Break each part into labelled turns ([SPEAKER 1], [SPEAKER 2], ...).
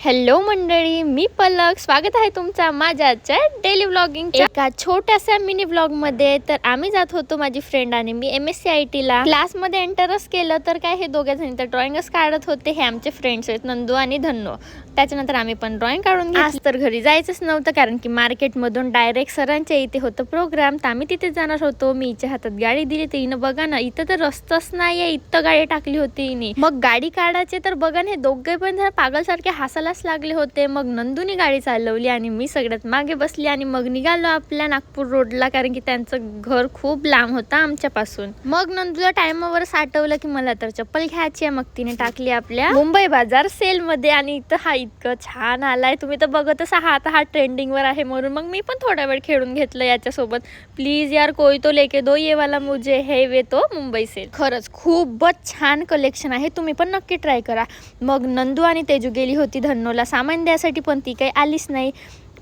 [SPEAKER 1] Hello मंडळी, मी पलक. स्वागत आहे तुमचा माझ्या आजच्या डेली व्लॉगिंगच्या एका छोट्याशा मिनी व्लॉग मध्ये. तर आम्ही जात होतो, माझी फ्रेंड आणि मी MSCIT ला. क्लासमध्ये एंटरच केलं तर काय, हे दोघे जण तर ड्रॉइंगच काढत होते. हे आमचे फ्रेंड्स आहेत, नंदू आणि धन्नो. त्याच्यानंतर आम्ही पण ड्रॉइंग काढून घेतली. आज तर घरी जायचंच नव्हतं, कारण की मार्केटमधून डायरेक्ट सरांच्या इथे होतं प्रोग्राम. तर आम्ही तिथे जाणार होतो. मी हिच्या हातात गाडी दिली, तर हिनं बघा ना, इथं तर रस्ताच नाहीये, इथं गाडी टाकली होती हिने. मग गाडी काढायचे तर बघा ना, हे दोघे पण जरा पागलसारखे हसायलाच लागले होते. मग नंदूनी गाडी चालवली आणि मी सगळ्यात मागे बसली आणि मग निघालो आपल्या नागपूर रोडला, कारण की त्यांचं घर खूप लांब होतं आमच्यापासून. मग नंदूला टाइमावर साठवलं की मला तर चप्पल घ्यायची आहे. मग तिने टाकली आपल्या मुंबई बाजार सेल मध्ये आणि इथं हा इतकं छान आलाय, तुम्ही तर बघतच आहात. हा ट्रेंडिंग वर आहे, म्हणून मग मी पण थोडा वेळ खेळून घेतलं याच्यासोबत. प्लीज यार, कोई तो लेके दो ये वाला मुझे, है वे तो मुंबई सेल. खरंच खूपच छान कलेक्शन आहे, तुम्ही पण नक्की ट्राय करा. मग नंदू आणि तेजू गेली होती धन्नोला सामान द्यासाठी, पण ती काही आलीच नाही.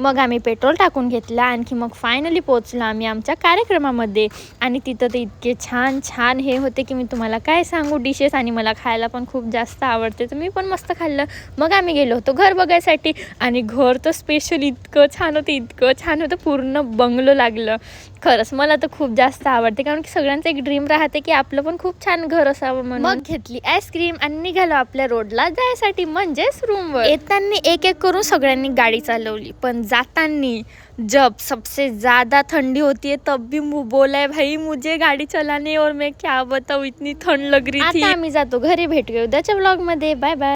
[SPEAKER 1] मग आम्ही पेट्रोल टाकून घेतला. आणखी मग फायनली पोहोचलो आम्ही आमच्या कार्यक्रमामध्ये. आणि तिथं ते इतके छान छान हे होते की मी तुम्हाला काय सांगू डिशेस. आणि मला खायला पण खूप जास्त आवडते, तर मी पण मस्त खाल्लं. मग आम्ही गेलो होतो घर बघायसाठी. आणि घर तर स्पेशल इतकं छान होतं, इतकं छान होतं, पूर्ण बंगलो लागलं. खरंच मला तर खूप जास्त आवडते, कारण की सगळ्यांचं एक ड्रीम राहते की आपलं पण खूप छान घर असावं म्हणून. मग घेतली आईस्क्रीम आणि निघालो आपल्या रोडला जायसाठी, म्हणजेच रूमवर. येताना एक एक करून सगळ्यांनी गाडी चालवली, पण जातानी जब सबसे ज्यादा ठंडी होती है तब भी बोला है भाई मुझे गाड़ी चलाने, और मैं क्या बताऊं, इतनी ठंड लग रही थी. आता आम्ही जातो घरी. भेटूया उद्याच्या व्लॉग मध्ये. Bye bye.